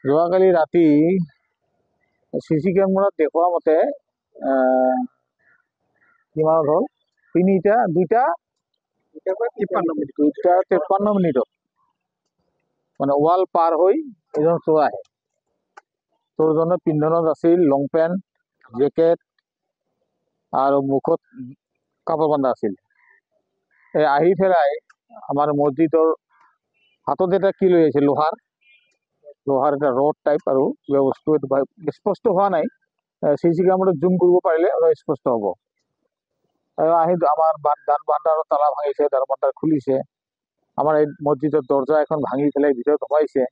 যোৱাকালি ৰাতি চিচি কেমেৰাত দেখুওৱা মতে কিমানত হ'ল দুইটা 53 মিনিটত মানে ৱাল পাৰ হৈ এজন চোৰ আহে। চোৰজনৰ পিন্ধনত আছিল লং পেণ্ট, জেকেট আৰু মুখত কাপোৰ বান্ধা আছিল। আহি পেলাই আমাৰ মছজিদৰ হাতত এটা কি লৈ আহিছিল, লোহাৰ এটা ৰড টাইপ আৰু কিবা বস্তু, স্পষ্ট হোৱা নাই। চিচি কেমেৰাত জুম কৰিব পাৰিলে অলপ স্পষ্ট হ'ব। আহি আমাৰ দান ভাণ্ডাৰৰ তালা ভাঙিছে, দান ভাণ্ডাৰ খুলিছে। আমাৰ এই মছজিদৰ দৰ্জা এখন ভাঙি পেলাই ভিতৰত সোমাইছে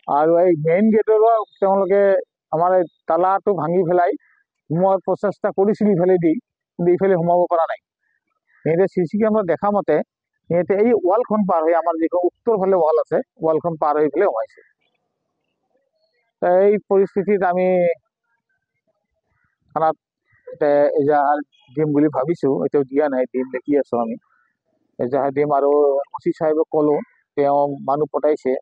আৰু এই মেইন গেটৰো তেওঁলোকে আমাৰ এই তালাটো ভাঙি পেলাই সোমোৱাৰ প্ৰচেষ্টা কৰিছিল ইফালেদি, কিন্তু ইফালে সোমাব পৰা নাই। সিহঁতে চিচি কেমেৰাত দেখা মতে সিহঁতে এই ৱালখন পাৰ হৈ, আমাৰ যিখন উত্তৰ ফালে ৱাল আছে, ৱালখন পাৰ হৈ পেলাই সোমাইছে। এই পৰিস্থিতিত আমি থানাত এজাহাৰ দিম বুলি ভাবিছোঁ, এতিয়াও দিয়া নাই, দিম দেখি আছোঁ আমি। এজাহাৰ দিম আৰু ওচি সাহেবক ক'লোঁ, তেওঁ মানুহ পঠাইছে,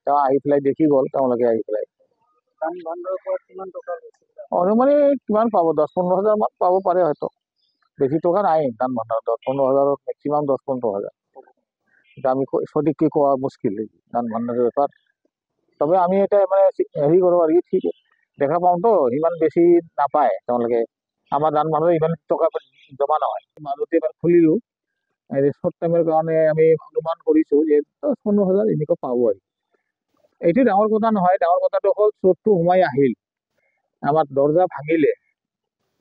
তেওঁ আহি পেলাই দেখি গ'ল। তেওঁলোকে আহি পেলাই অনুমানে কিমান পাব, 10-15 হাজাৰ মান পাব পাৰে হয়তো। বেছি টকা নাই দান ভাণ্ডাৰ, 10-15 হাজাৰত মেক্সিমাম 10-15 হাজাৰ। আমি সঠিককৈ কোৱা মুস্কিল দান ভাণ্ডাৰৰ ব্যাপাৰ। তবে আমি এটা মানে হেৰি কৰোঁ আৰু ঠিক দেখা পাওঁতো ইমান বেছি নাপায় তেওঁলোকে। আমাৰ দান ভাণ্ডাৰত ইমান টকা জমা নহয়। মাজতে এবাৰ খুলিলোঁ, শ্বৰ্ট টাইমৰ কাৰণে আমি অনুমান কৰিছোঁ যে 10-15 হাজাৰ এনেকুৱা পাব আৰু। এইটো ডাঙৰ কথা নহয়। ডাঙৰ কথাটো হ'ল চোৰটো সোমাই আহিল, আমাৰ দৰ্জা ভাঙিলে,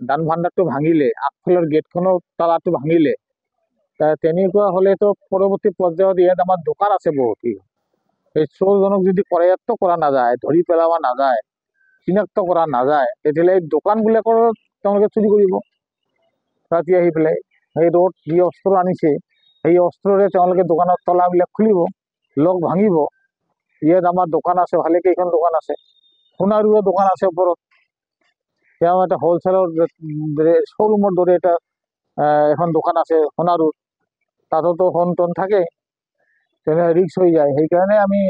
দান ভাণ্ডাৰটো ভাঙিলে, আগফালৰ গেটখনৰ তালাটো ভাঙিলে। তেনেকুৱা হ'লেতো পৰৱৰ্তী পৰ্যায়ত ইয়াত আমাৰ দোকান আছে বহুত। এই চোৰজনক যদি কৰায়ত্ব কৰা নাযায়, ধৰি পেলাব নাযায়, চিনাক্ত কৰা নাযায়, তেতিয়াহ'লে এই দোকানবিলাকৰ তেওঁলোকে চুৰি কৰিব। ৰাতি আহি পেলাই সেই ৰ'দ যি অস্ত্ৰ আনিছে, সেই অস্ত্ৰৰে তেওঁলোকে দোকানৰ তলাবিলাক খুলিব, লক ভাঙিব। ইয়াত আমাৰ দোকান আছে, ভালেকেইখন দোকান আছে, সোণাৰুৰ দোকান আছে ওপৰত। তেওঁ এটা হ'লচেলৰ শ্ব'ৰুমৰ দৰে এখন দোকান আছে সোণাৰুত, তাতোতো সোণ টন থাকে, তেনে ৰিক্স হৈ যায়। সেইকাৰণে আমি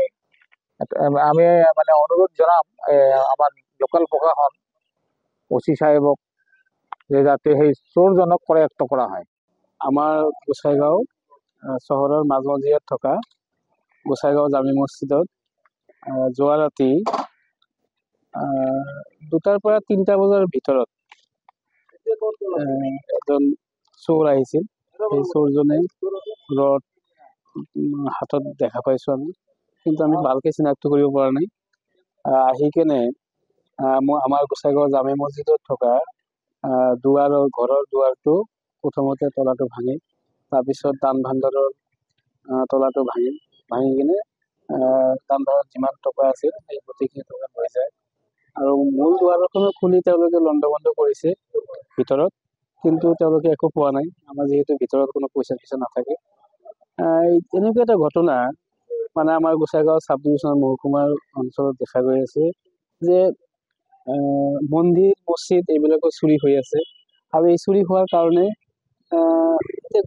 মানে অনুৰোধ জনাম আমাৰ লোকেল প্ৰশাসন, ওচি সাহেবক, যে যাতে সেই চোৰজনক কৰায়ত্ব কৰা হয়। আমাৰ গোসাইগাঁও চহৰৰ মাজমজিয়াত থকা গোসাইগাঁও জামি মছজিদত যোৱা ৰাতি 2টাৰ পৰা 3টা বজাৰ ভিতৰত এজন চোৰ আহিছিল। সেই চোৰজনে ৰড হাতত দেখা পাইছোঁ আমি, কিন্তু আমি ভালকৈ চিনাক্ত কৰিব পৰা নাই। আহি কেনে আমাৰ গোসাইগাঁও জামি মছজিদত থকা ঘৰৰ দুৱাৰটো প্ৰথমতে তলাটো ভাঙি, তাৰপিছত দান ভাণ্ডাৰৰ তলাটো ভাঙি কিনে দান ভাণ্ডাৰত যিমান টকা আছিল সেই গোটেইখিনি টকা লৈ যায়। আৰু মূল দুৱাৰখনো খুলি তেওঁলোকে লণ্ডভণ্ড কৰিছে ভিতৰত, কিন্তু তেওঁলোকে একো পোৱা নাই। আমাৰ যিহেতু ভিতৰত কোনো পইচা নাথাকে। এনেকুৱা এটা ঘটনা মানে আমাৰ গোসাইগাঁও চাব ডিভিশ্যনৰ মহকুমাৰ অঞ্চলত দেখা গৈ আছে যে মন্দিৰ, মছজিদ এইবিলাকো চুৰি হৈ আছে। আৰু এই চুৰি হোৱাৰ কাৰণে এতিয়া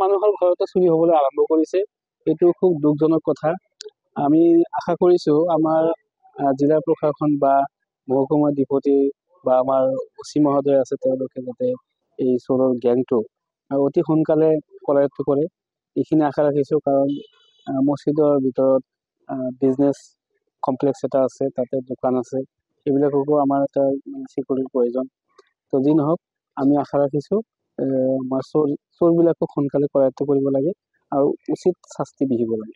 মানুহৰ ঘৰতো চুৰি হ'বলৈ আৰম্ভ কৰিছে। এইটো খুব দুখজনক কথা। আমি আশা কৰিছোঁ আমাৰ জিলা প্ৰশাসন বা মহকুমা ডিপটি বা আমাৰ ওচি মহোদয় আছে, তেওঁলোকে যাতে এই চোৰৰ গেংটো অতি সোনকালে কৰায়ত্ব কৰে, এইখিনি আশা ৰাখিছোঁ। কাৰণ মছজিদৰ ভিতৰত বিজনেছ কমপ্লেক্স এটা আছে, তাতে দোকান আছে, এইবিলাককো আমাৰ এটা চিকিউৰিটিৰ প্ৰয়োজন। তো যি নহওক, আমি আশা ৰাখিছোঁ আমাৰ চোৰবিলাকক সোনকালে কৰায়ত্ব কৰিব লাগে আৰু উচিত শাস্তি বিহিব লাগে।